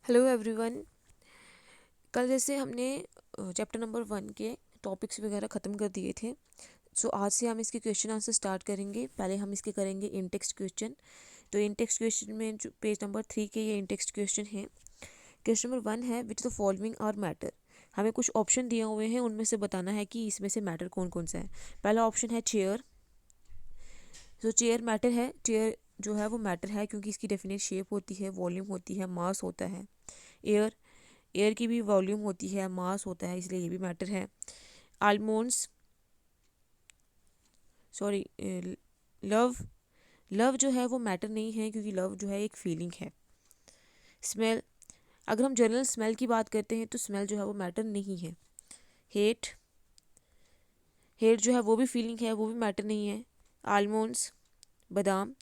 Hello everyone. कल जैसे हमने चैप्टर नंबर 1 के टॉपिक्स वगैरह ख़त्म कर दिए थे। आज से हम इसके क्वेश्चन आंसर स्टार्ट करेंगे। पहले हम इसके करेंगे इन टेक्स्ट क्वेश्चन। तो इन टेक्स्ट क्वेश्चन में जो पेज नंबर 3 के ये इन टेक्स्ट क्वेश्चन है। क्वेश्चन नंबर 1 है which the following are matter. हमें कुछ ऑप्शन दिए हुए हैं, उनमें से बताना है कि इसमें से मैटर कौन कौन सा है। पहला ऑप्शन है चेयर। तो चेयर मैटर है। चेयर जो है वो मैटर है क्योंकि इसकी डेफिनेट शेप होती है, वॉल्यूम होती है, मास होता है। एयर, एयर की भी वॉल्यूम होती है, मास होता है, इसलिए ये भी मैटर है। आलमोंड्स, सॉरी, लव, लव जो है वो मैटर नहीं है क्योंकि लव जो है एक फीलिंग है। स्मेल, अगर हम जनरल स्मेल की बात करते हैं तो स्मेल जो है वो मैटर नहीं है। हेट, हेट जो है वो भी फीलिंग है, वो भी मैटर नहीं है। आलमोंड्स, बादाम,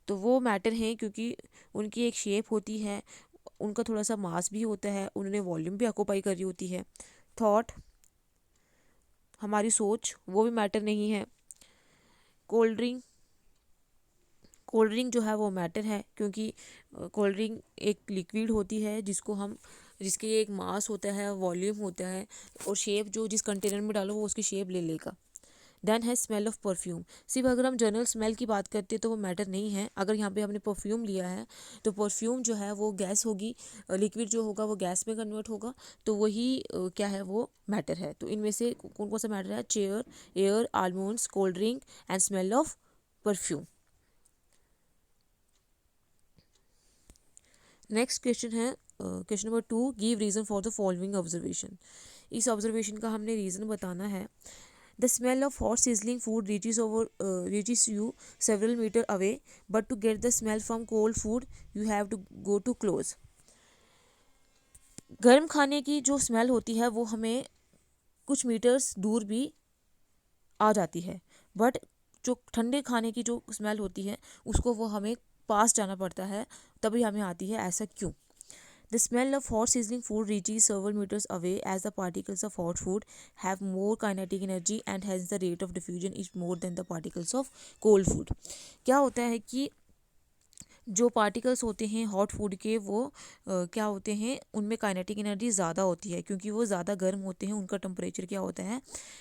तो वो मैटर हैं क्योंकि उनकी एक शेप होती है, उनका थोड़ा सा मास भी होता है, उन्होंने वॉल्यूम भी ऑक्यूपाई करी होती है। थॉट, हमारी सोच, वो भी मैटर नहीं है। कोल्ड ड्रिंक, कोल्ड ड्रिंक जो है वो मैटर है क्योंकि कोल्ड ड्रिंक एक लिक्विड होती है जिसके एक मास होता है, वॉल्यूम होता है, और शेप जो जिस कंटेनर में डालो वो उसकी शेप ले लेगा। देन है स्मेल ऑफ परफ्यूम। सिर्फ अगर हम जनरल स्मेल की बात करते हैं तो वो मैटर नहीं है। अगर यहाँ पे हमने परफ्यूम लिया है तो परफ्यूम जो है वो गैस होगी, लिक्विड जो होगा वो गैस में कन्वर्ट होगा, तो वही क्या है वो मैटर है। तो इनमें से कौन कौन सा मैटर है? Chair, air, almonds, cold drink and smell of perfume. Next question है question number 2, give reason for the following observation. इस ऑब्जर्वेशन का हमने रीज़न बताना है। The smell of hot sizzling food reaches you several meter away, but to get the smell from cold food you have to go too close. गर्म खाने की जो smell होती है वो हमें कुछ मीटर्स दूर भी आ जाती है, बट जो ठंडे खाने की जो स्मेल होती है उसको वो हमें पास जाना पड़ता है, तभी हमें आती है। ऐसा क्यों? The smell of hot sizzling food reaches several meters away as the particles of hot food have more kinetic energy and hence the rate of diffusion is more than the particles of cold food. क्या होता है कि जो particles होते हैं hot food के वो क्या होते हैं, उनमें काइनेटिक एनर्जी ज़्यादा होती है क्योंकि वो ज़्यादा गर्म होते हैं, उनका टेम्परेचर क्या होता है,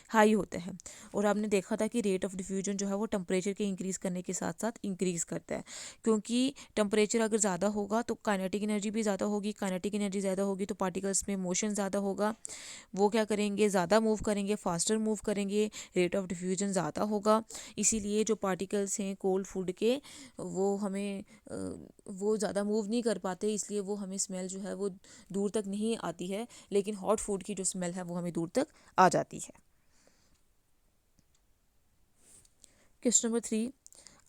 हाई होता है। और आपने देखा था कि रेट ऑफ डिफ्यूजन जो है वो टेम्परेचर के इंक्रीज़ करने के साथ साथ इंक्रीज़ करता है, क्योंकि टेम्परेचर अगर ज़्यादा होगा तो काइनेटिक एनर्जी भी ज़्यादा होगी, काइनेटिक एनर्जी ज़्यादा होगी तो पार्टिकल्स में मोशन ज़्यादा होगा, वो क्या करेंगे, ज़्यादा मूव करेंगे, फास्टर मूव करेंगे, रेट ऑफ डिफ्यूजन ज़्यादा होगा। इसीलिए जो पार्टिकल्स हैं कोल्ड फूड के वो हमें वो ज़्यादा मूव नहीं कर पाते, इसलिए वो हमें स्मेल जो है वो दूर तक नहीं आती है, लेकिन हॉट फूड की जो स्मेल है वो हमें दूर तक आ जाती है। Question number 3,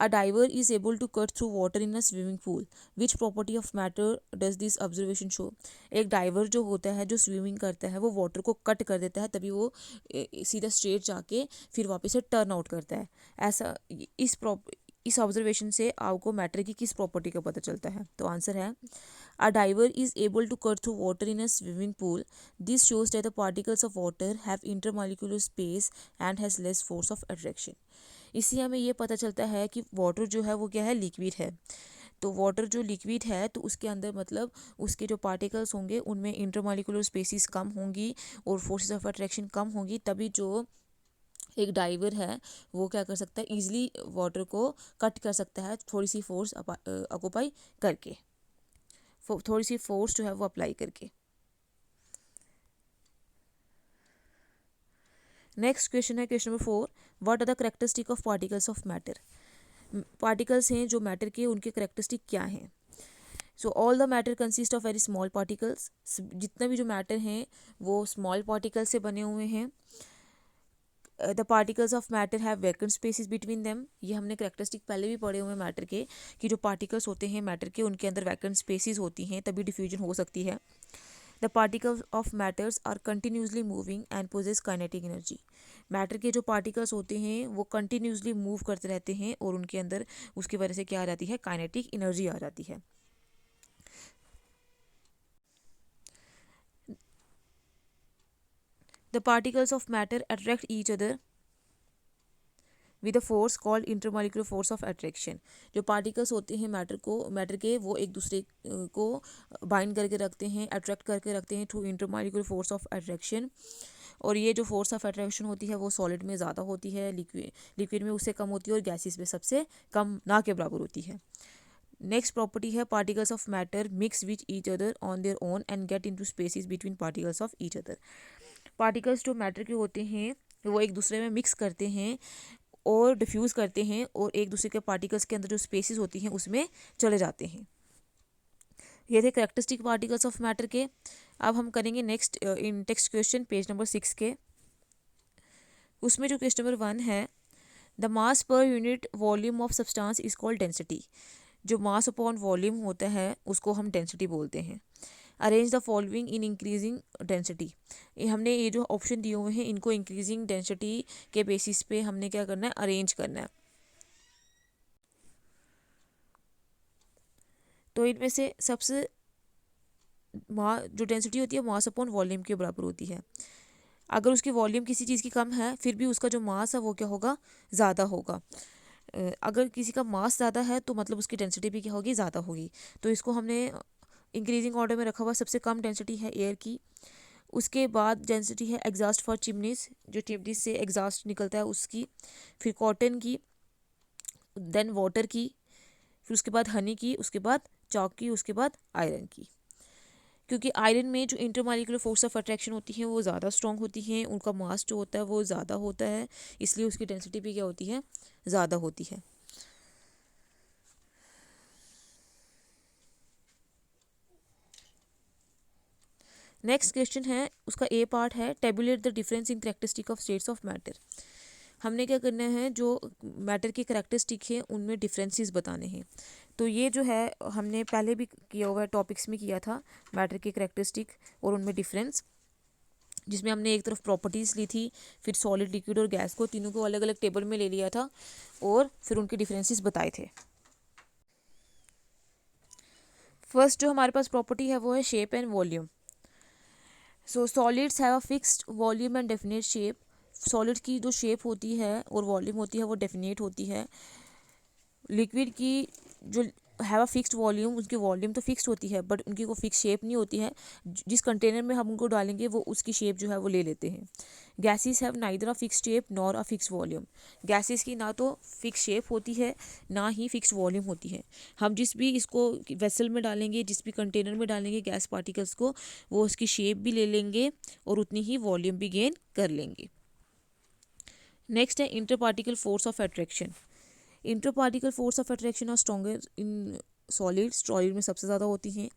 A diver is able to cut through water in a swimming pool. Which property of matter does this observation show? एक डाइवर जो होता है, जो स्विमिंग करता है, वो वाटर को कट कर देता है, तभी वो सीधा स्ट्रेट जाके फिर वापस से टर्न आउट करता है। ऐसा इस ऑब्जर्वेशन से आपको मैटर की किस प्रॉपर्टी का पता चलता है? तो आंसर है A diver is able to cut through water in a swimming pool. This shows that the particles of water have intermolecular space and has less force of attraction. इससे हमें ये पता चलता है कि वाटर जो है वो क्या है, लिक्विड है। तो वाटर जो लिक्विड है तो उसके अंदर मतलब उसके जो पार्टिकल्स होंगे उनमें इंटरमॉलिक्यूलर स्पेसिस कम होंगी और फोर्सेस ऑफ अट्रैक्शन कम होंगी, तभी जो एक डाइवर है वो क्या कर सकता है, ईजिली वाटर को कट कर सकता है, थोड़ी सी फोर्स ऑक्यूपाई करके, थोड़ी सी फोर्स जो है वो अप्लाई करके। नेक्स्ट क्वेश्चन है question number 4, what are the characteristic of particles of matter. Particles हैं जो मैटर के, उनके करेक्टरिस्टिक क्या हैं? So all the matter consist of very small particles. जितना भी जो मैटर हैं वो स्मॉल पार्टिकल से बने हुए हैं। The particles of matter have vacant spaces between them. ये हमने करेक्टरिस्टिक पहले भी पढ़े हुए हैं मैटर के कि जो पार्टिकल्स होते हैं मैटर के उनके अंदर वैकेंट स्पेसिस होती हैं, तभी डिफ्यूजन हो सकती है। The particles of matters are continuously moving and possess kinetic energy. Matter के जो पार्टिकल्स होते हैं वो कंटिन्यूसली मूव करते रहते हैं और उनके अंदर उसकी वजह से क्या आ जाती है, काइनेटिक एनर्जी आ जाती है। The particles of matter attract each other with a force called intermolecular force of attraction. जो पार्टिकल्स होते हैं मैटर के वो एक दूसरे को बाइंड करके रखते हैं, अट्रैक्ट करके रखते हैं through intermolecular force of attraction. और ये जो फोर्स ऑफ अट्रैक्शन होती है वो सॉलिड में ज़्यादा होती है, लिक्विड में उससे कम होती है, और गैसेस में सबसे कम, ना के बराबर होती है। नेक्स्ट प्रॉपर्टी है particles of matter mix which each other on their own and get into spaces between particles of each other. Particles जो मैटर के होते हैं वो एक दूसरे में मिक्स करते हैं और डिफ्यूज़ करते हैं, और एक दूसरे के पार्टिकल्स के अंदर जो स्पेसेस होती हैं उसमें चले जाते हैं। ये थे करेक्टरिस्टिक पार्टिकल्स ऑफ मैटर के। अब हम करेंगे next in text question page number 6 के। उसमें जो क्वेश्चन नंबर 1 है, the mass per unit volume of substance is called density. जो मास अपॉन वॉल्यूम होता है उसको हम डेंसिटी बोलते हैं। Arrange the following in increasing density. हमने ये जो ऑप्शन दिए हुए हैं इनको इंक्रीजिंग डेंसिटी के बेसिस पे हमने क्या करना है, अरेंज करना है। तो इनमें से सबसे जो डेंसिटी होती है मास अपॉन वॉल्यूम के बराबर होती है। अगर उसकी वॉल्यूम किसी चीज़ की कम है फिर भी उसका जो मास है वो क्या होगा, ज़्यादा होगा। अगर किसी का मास ज़्यादा है तो मतलब उसकी डेंसिटी भी क्या होगी, ज़्यादा होगी। तो इसको हमने इंक्रीजिंग ऑर्डर में रखा हुआ। सबसे कम डेंसिटी है एयर की, उसके बाद डेंसिटी है एग्जॉस्ट फॉर चिमनीज, जो चिमनीज से एग्जॉस्ट निकलता है उसकी, फिर कॉटन की, देन वाटर की, फिर उसके बाद हनी की, उसके बाद चॉक की, उसके बाद आयरन की। क्योंकि आयरन में जो इंटरमॉलिक्यूलर फोर्स ऑफ अट्रैक्शन होती है वो ज़्यादा स्ट्रॉन्ग होती हैं, उनका मास जो होता है वो ज़्यादा होता है, इसलिए उसकी डेंसिटी भी क्या होती है, ज़्यादा होती है। नेक्स्ट क्वेश्चन है, उसका ए पार्ट है, tablet the difference in characteristic of states of matter. हमने क्या करना है, जो मैटर की करेक्टरिस्टिक है उनमें डिफरेंसेस बताने हैं। तो ये जो है हमने पहले भी किया हुआ है, टॉपिक्स में किया था मैटर की करेक्टरिस्टिक और उनमें डिफरेंस, जिसमें हमने एक तरफ प्रॉपर्टीज़ ली थी, फिर सॉलिड, लिक्विड और गैस को तीनों को अलग अलग टेबल में ले लिया था और फिर उनके डिफरेंसेस बताए थे। फर्स्ट जो हमारे पास प्रॉपर्टी है वो है shape and volume. So solids have a fixed volume and definite shape. Solids की जो शेप होती है और वॉल्यूम होती है वो डेफिनेट होती है। लिक्विड की जो हैव अ फिक्स्ड वॉल्यूम, उसकी वॉल्यूम तो फिक्स्ड होती है बट उनकी वो फिक्स शेप नहीं होती है। जिस कंटेनर में हम उनको डालेंगे वो उसकी शेप जो है वो ले लेते हैं। Gases have neither a fix shape nor a fix volume. Gases की ना तो फिक्स शेप होती है ना ही फिक्स वॉल्यूम होती है। हम जिस भी इसको वेसल में डालेंगे, जिस भी कंटेनर में डालेंगे गैस पार्टिकल्स को, वो उसकी शेप भी ले लेंगे और उतनी ही वॉल्यूम भी गेन कर लेंगे। नेक्स्ट है inter particle force of attraction. Inter particle force of attraction और स्ट्रॉन्गर इन सॉलिड। सॉलिड में सबसे ज़्यादा होती हैं।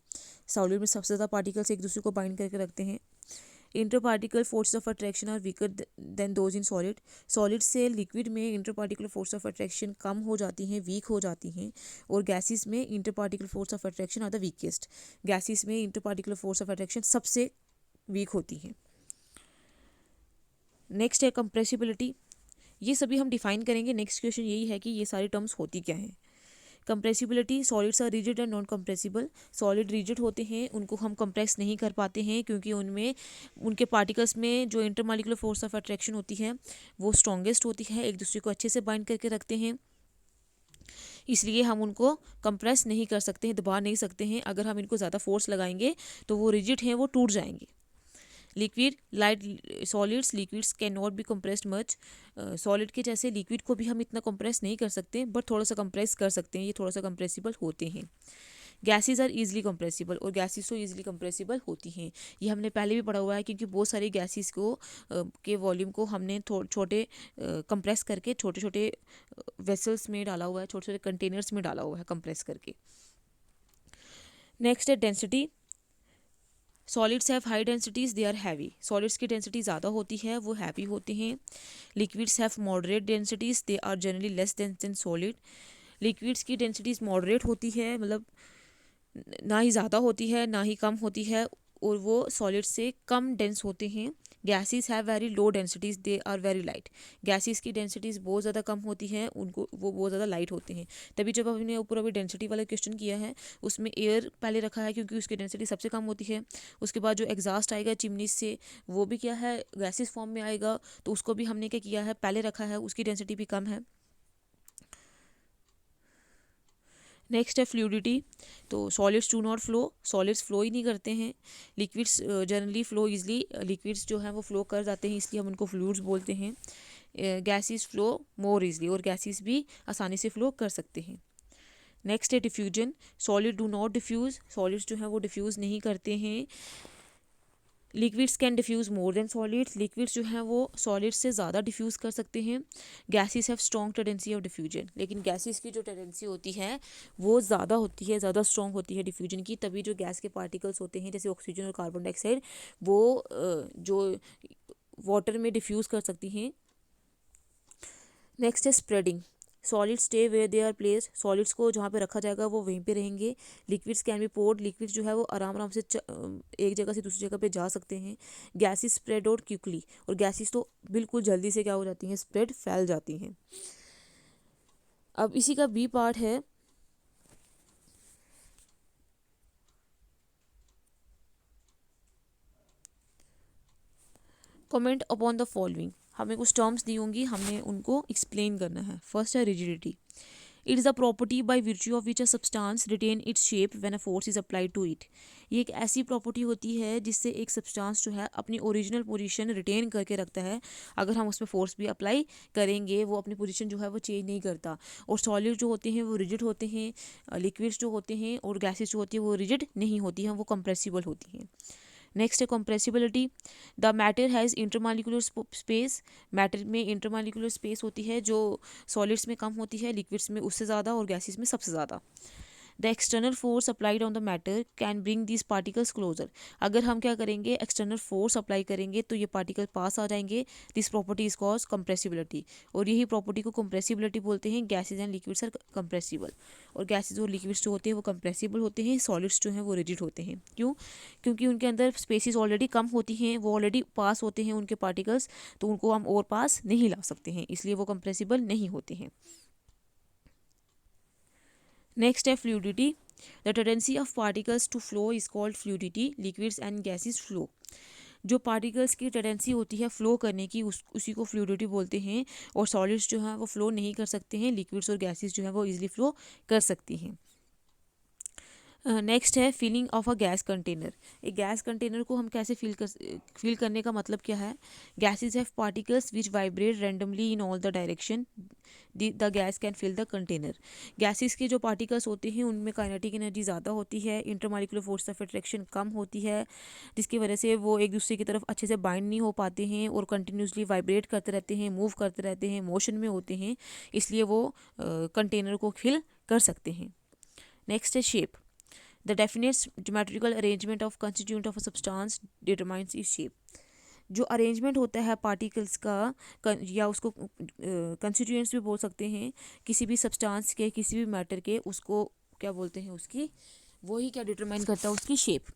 सॉलिड में सबसे ज़्यादा पार्टिकल्स एक दूसरे को बाइंड करके रखते हैं। Inter particle force of attraction are weaker than those in solid. Solid से लिक्विड में inter particle force of attraction कम हो जाती हैं, वीक हो जाती हैं। और गैसेस में inter particle force of attraction are the weakest. Gases में inter particle force of attraction सबसे वीक होती हैं। नेक्स्ट है कंप्रेसिबिलिटी। ये सभी हम डिफाइन करेंगे। नेक्स्ट क्वेश्चन यही है कि ये सारी टर्म्स होती क्या हैं। Compressibility, solids are rigid and non compressible. Solid rigid होते हैं, उनको हम कंप्रेस नहीं कर पाते हैं क्योंकि उनमें उनके पार्टिकल्स में जो इंटरमॉलिक्यूलर फोर्स ऑफ अट्रैक्शन होती है वो स्ट्रॉन्गेस्ट होती है, एक दूसरे को अच्छे से बाइंड करके रखते हैं, इसलिए हम उनको कंप्रेस नहीं कर सकते हैं, दबा नहीं सकते हैं। अगर हम इनको ज़्यादा फोर्स लगाएंगे तो वो रिजिड हैं, वो टूट जाएंगे। Liquid, light solids, liquids can not be compressed much. Solid के जैसे लिक्विड को भी हम इतना कंप्रेस नहीं कर सकते बट थोड़ा सा कंप्रेस कर सकते हैं, ये थोड़ा सा कंप्रेसिबल होते हैं। गैसेस आर इजीली कंप्रेसिबल, और गैसेस तो इजीली कंप्रेसिबल होती हैं। ये हमने पहले भी पढ़ा हुआ है क्योंकि बहुत सारी गैसेस को के वॉल्यूम को हमने छोटे कंप्रेस करके छोटे छोटे वेसल्स में डाला हुआ है, छोटे छोटे कंटेनर्स में डाला हुआ है कंप्रेस करके। नेक्स्ट है density. Solids have high densities, they are heavy. Solids की डेंसिटी ज़्यादा होती है, वो हैवी होते हैं। Liquids have moderate densities, they are generally less than solid. Liquids की डेंसिटीज मॉडरेट होती है, मतलब ना ही ज़्यादा होती है ना ही कम होती है, और वो सॉलिड से कम डेंस होते हैं। Gases have very low densities, they are very light. Gases की डेंसिटीज बहुत ज़्यादा कम होती हैं, उनको वो बहुत ज़्यादा लाइट होते हैं। तभी जब हमने ऊपर अभी डेंसिटी वाला क्वेश्चन किया है उसमें एयर पहले रखा है क्योंकि उसकी डेंसिटी सबसे कम होती है। उसके बाद जो एग्जॉस्ट आएगा चिमनी से वो भी क्या है, गैसेस फॉर्म में आएगा, तो उसको भी हमने क्या किया है, पहले रखा है, उसकी डेंसिटी भी कम है। नेक्स्ट है फ्लूइडिटी। तो solids do not flow, solids flow ही नहीं करते हैं। Liquids generally flow easily, liquids जो हैं वो फ्लो कर जाते हैं, इसलिए हम उनको फ्लूइड्स बोलते हैं। गैसेस फ्लो मोर इजली, और गैसेस भी आसानी से फ्लो कर सकते हैं। नेक्स्ट है diffusion. Solid do not diffuse, solids जो हैं वो डिफ्यूज़ नहीं करते हैं। Liquids can diffuse more than solids, liquids जो हैं वो सॉलिड्स से ज़्यादा डिफ्यूज़ कर सकते हैं। Gases have strong tendency of diffusion, लेकिन गैसेस की जो टेंडेंसी होती है वो ज़्यादा होती है, ज़्यादा स्ट्रॉन्ग होती है डिफ्यूजन की। तभी जो गैस के पार्टिकल्स होते हैं जैसे ऑक्सीजन और कार्बन डाइऑक्साइड, वो जो वाटर में डिफ्यूज़ कर सकती हैं। नेक्स्ट है spreading. Solid stay where they are placed, solids को जहाँ पे रखा जाएगा वो वहीं पे रहेंगे। Liquids can be poured, liquids जो है वो आराम आराम से एक जगह से दूसरी जगह पे जा सकते हैं। गैसेस स्प्रेड आउट क्विकली, और गैसेस तो बिल्कुल जल्दी से क्या हो जाती हैं, स्प्रेड, फैल जाती हैं। अब इसी का बी पार्ट है कमेंट अपॉन द फॉलोइंग। हमें कुछ टर्म्स दी होंगी, हमने उनको एक्सप्लेन करना है। फर्स्ट है rigidity. It is a property by virtue of which a substance retain its shape when a force is applied to it. ये एक ऐसी प्रॉपर्टी होती है जिससे एक सब्सटेंस जो है अपनी ओरिजिनल पोजीशन रिटेन करके रखता है। अगर हम उसमें फोर्स भी अप्लाई करेंगे वो अपनी पोजीशन जो है वो चेंज नहीं करता। और सॉलिड जो होते हैं वो रिजिड होते हैं, लिक्विड्स जो होते हैं और गैसेस जो होती है वो रिजिड नहीं होती हैं, वो कंप्रेसिबल होती हैं। नेक्स्ट है compressibility. The matter has intermolecular space, matter में इंटरमालिकुलर स्पेस होती है जो सॉलिड्स में कम होती है, लिक्विड्स में उससे ज़्यादा और गैसेस में सबसे ज़्यादा। The external force applied on the matter can bring these particles closer. अगर हम क्या करेंगे, एक्सटर्नल फोर्स अप्लाई करेंगे तो ये पार्टिकल पास आ जाएंगे। दिस प्रॉपर्टी इज कॉज कंप्रेसिबिलिटी, और यही प्रॉपर्टी को कंप्रेसिबिलिटी बोलते हैं। Gases and liquids are compressible, और गैसेज और लिक्विड्स जो होते हैं वो कंप्रेसिबल होते हैं। सॉलिड्स जो हैं वो रिजिड होते हैं। क्यों? क्योंकि उनके अंदर स्पेसिस ऑलरेडी कम होती हैं, वो ऑलरेडी पास होते हैं उनके पार्टिकल्स, तो उनको हम और पास नहीं ला सकते हैं, इसलिए वो कंप्रेसिबल नहीं होते हैं। नेक्स्ट है fluidity. The tendency of particles to flow is called fluidity. Liquids and gases flow, जो पार्टिकल्स की टेंडेंसी होती है फ्लो करने की उसी को फ्लूइडिटी बोलते हैं। और सॉलिड्स जो हैं वो फ्लो नहीं कर सकते हैं, लिक्विड्स और गैसेस जो हैं वो इजीली फ्लो कर सकती हैं। नेक्स्ट है filling of a gas container. एक गैस कंटेनर को हम कैसे फिल करने का मतलब क्या है? Gases have particles which vibrate randomly in all the direction, the gas can fill the container. Gases के जो पार्टिकल्स होते हैं उनमें काइनेटिक एनर्जी ज़्यादा होती है, इंटरमॉलिक्यूलर फोर्स ऑफ अट्रैक्शन कम होती है, जिसकी वजह से वो एक दूसरे की तरफ अच्छे से बाइंड नहीं हो पाते हैं और कंटिन्यूसली वाइब्रेट करते रहते हैं, मूव करते रहते हैं, मोशन में होते हैं, इसलिए वो कंटेनर को फिल कर सकते हैं। नेक्स्ट है shape. The definite geometrical arrangement of constituent of a substance determines its shape. जो अरेंजमेंट होता है पार्टिकल्स का, या उसको कंस्टिट्यूएंट्स भी बोल सकते हैं, किसी भी सब्सटेंस के, किसी भी मैटर के, उसको क्या बोलते हैं, उसकी वही क्या डिटरमाइन करता है, उसकी शेप।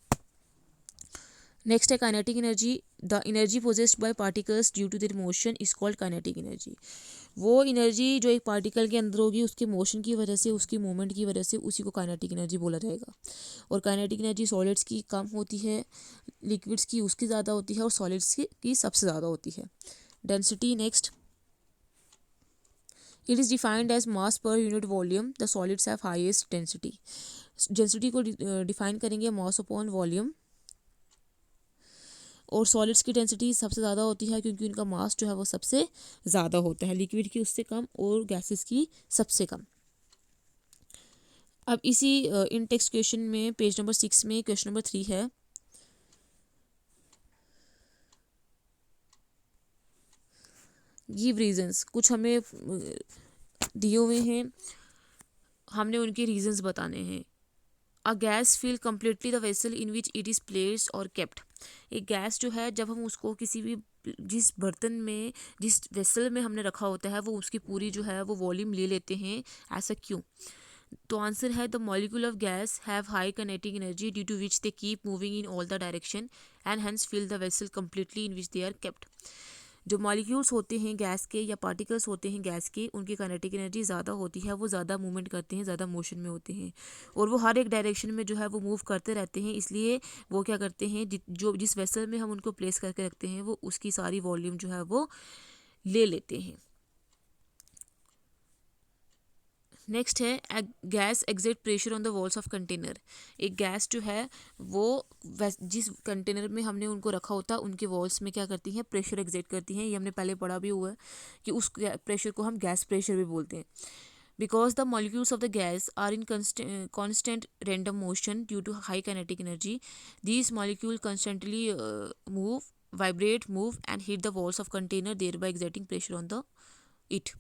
नेक्स्ट है kinetic energy. The energy possessed by particles due to their motion is called kinetic energy. वो एनर्जी जो एक पार्टिकल के अंदर होगी उसके मोशन की वजह से, उसकी मूवमेंट की वजह से, उसी को काइनेटिक एनर्जी बोला जाएगा। और काइनेटिक एनर्जी सॉलिड्स की कम होती है, लिक्विड्स की उसकी ज़्यादा होती है, और सॉलिड्स की सबसे ज़्यादा होती है। Density next. It is defined as mass per unit volume, the solids have highest density. Density को डिफाइन करेंगे मास अपॉन वॉल्यूम, और सॉलिड्स की डेंसिटी सबसे ज़्यादा होती है क्योंकि उनका मास जो है वो सबसे ज़्यादा होता है, लिक्विड की उससे कम और गैसेस की सबसे कम। अब इसी इन टेक्स्ट क्वेश्चन में पेज नंबर 6 में क्वेश्चन नंबर 3 है। Give reasons. कुछ हमें दिए हुए हैं, हमने उनके रीजंस बताने हैं। A gas fill completely the vessel in which it is placed और केप्ट। एक गैस जो है जब हम उसको किसी भी, जिस बर्तन में, जिस वेसल में हमने रखा होता है, वो उसकी पूरी जो है वो वॉल्यूम ले लेते हैं। ऐसा क्यों? तो आंसर है the molecule of gas have high kinetic energy due to which they keep moving in all the direction and hence fill the vessel completely in which they are kept. जो molecules होते हैं gas के या particles होते हैं gas के, उनकी kinetic energy ज़्यादा होती है, वो ज़्यादा मूवमेंट करते हैं, ज़्यादा मोशन में होते हैं, और वो हर एक डायरेक्शन में जो है वो मूव करते रहते हैं। इसलिए वो क्या करते हैं, जो जिस वेसल में हम उनको प्लेस करके रखते हैं वो उसकी सारी वॉल्यूम जो है वो ले लेते हैं। नेक्स्ट है gas exit pressure on the walls of container. एक गैस जो है वो जिस कंटेनर में हमने उनको रखा होता है उनके वॉल्स में क्या करती हैं, प्रेशर एग्जिट करती हैं। ये हमने पहले पढ़ा भी हुआ है कि उस प्रेशर को हम गैस प्रेशर भी बोलते हैं। Because the molecules of the gas are in constant random motion due to high kinetic energy, these molecules constantly vibrate, move and hit the walls of container, thereby exerting pressure on the it।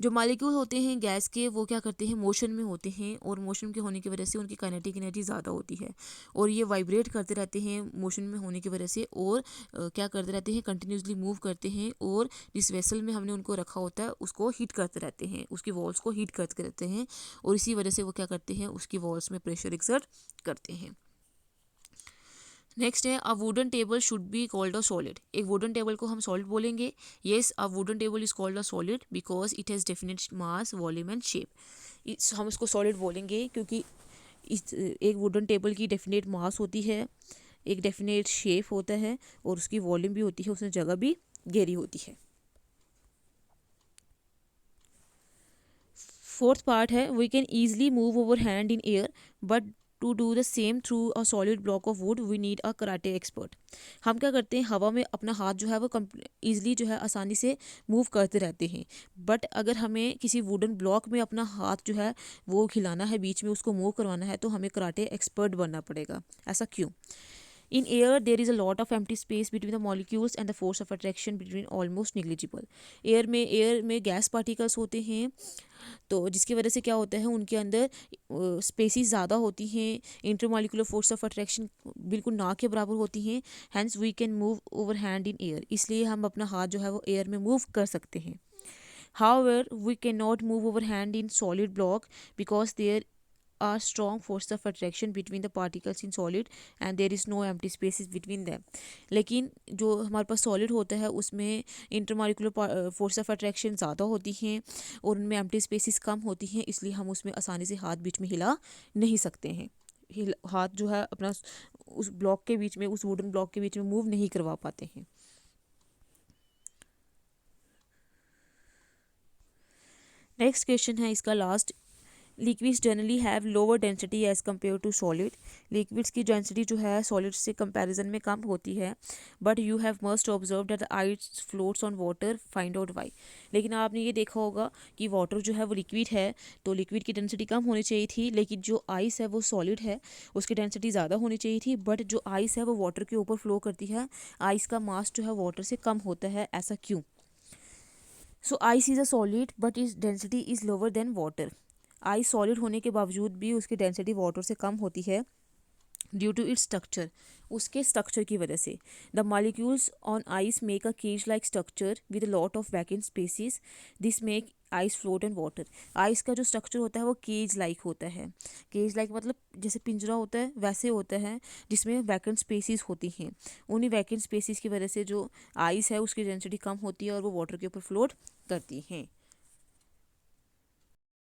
जो molecule होते हैं gas के वो क्या करते हैं, motion में होते हैं, और मोशन के होने की वजह से उनकी काइनेटिक एनर्जी ज़्यादा होती है और ये वाइब्रेट करते रहते हैं मोशन में होने की वजह से, और क्या करते रहते हैं, कंटिन्यूसली मूव करते हैं, और जिस वेसल में हमने उनको रखा होता है उसको हीट करते रहते हैं, उसकी वॉल्स को हीट करते रहते हैं, और इसी वजह से वो क्या करते हैं, उसकी वॉल्स में प्रेशर एक्सर्ट करते हैं। नेक्स्ट है a wooden table should be called a solid. एक वुडन टेबल को हम सॉलिड बोलेंगे। Yes, a wooden table is called a solid because it has definite mass, volume and shape. हम इसको सॉलिड बोलेंगे क्योंकि एक वुडन टेबल की डेफिनेट मास होती है, एक डेफिनेट शेप होता है, और उसकी वॉल्यूम भी होती है, उसमें जगह भी घेरी होती है। फोर्थ पार्ट है we can easily move over hand in air, but to do the same through a solid block of wood we need a karate expert. हम क्या करते हैं, हवा में अपना हाथ जो है वो ईजिली जो है आसानी से मूव करते रहते हैं, बट अगर हमें किसी वुडन ब्लॉक में अपना हाथ जो है वो हिलाना है, बीच में उसको मूव करवाना है, तो हमें कराटे एक्सपर्ट बनना पड़ेगा। ऐसा क्यों? In air, there is a lot of empty space between the molecules and the force of attraction between almost negligible। Air में गैस पार्टिकल्स होते हैं, तो जिसकी वजह से क्या होता है, उनके अंदर स्पेसिस ज़्यादा होती हैं, इंटरमॉलिकुलर फोर्स ऑफ अट्रैक्शन बिल्कुल ना के बराबर होती हैं, hence we can move over hand in air. इसलिए हम अपना हाथ जो है वो एयर में मूव कर सकते हैं। However, we cannot move our hand in solid block because there are strong force of attraction between the particles in solid and there is no empty spaces between them। लेकिन जो हमारे पास solid होता है उसमें intermolecular force of attraction ज़्यादा होती हैं और उनमें एम्प्टी स्पेसिस कम होती हैं, इसलिए हम उसमें आसानी से हाथ बीच में हिला नहीं सकते हैं। हाथ जो है अपना उस ब्लॉक के बीच में, उस वुडन ब्लॉक के बीच में मूव नहीं करवा पाते हैं। नेक्स्ट क्वेश्चन है इसका last. Liquids generally have lower density as compare to solid. Liquids की डेंसिटी जो है सॉलिड से कंपैरिजन में कम होती है, but you have must observe that the ice floats on water, find out why. लेकिन आपने ये देखा होगा कि वाटर जो है वो लिक्विड है, तो लिक्विड की डेंसिटी कम होनी चाहिए थी, लेकिन जो आइस है वो सॉलिड है, उसकी डेंसिटी ज़्यादा होनी चाहिए थी, बट जो आइस है वो वाटर के ऊपर फ्लो करती है, आइस का मास जो है वाटर से कम होता है। ऐसा क्यों? So ice is a solid but is density is lower than water. Ice solid होने के बावजूद भी उसकी डेंसिटी वाटर से कम होती है ड्यू टू इट्स स्ट्रक्चर, उसके स्ट्रक्चर की वजह से। The molecules on ice make a cage like structure with lot of vacant spaces, this make ice float and water. Ice का जो स्ट्रक्चर होता है वो केज लाइक होता है। केज लाइक मतलब जैसे पिंजरा होता है वैसे होता है, जिसमें वैकेंट स्पेसिस होती हैं। उन्हीं वैकेंट स्पेसिस की वजह से जो आइस है उसकी डेंसिटी कम होती है और वो वाटर के ऊपर फ्लोट करती हैं।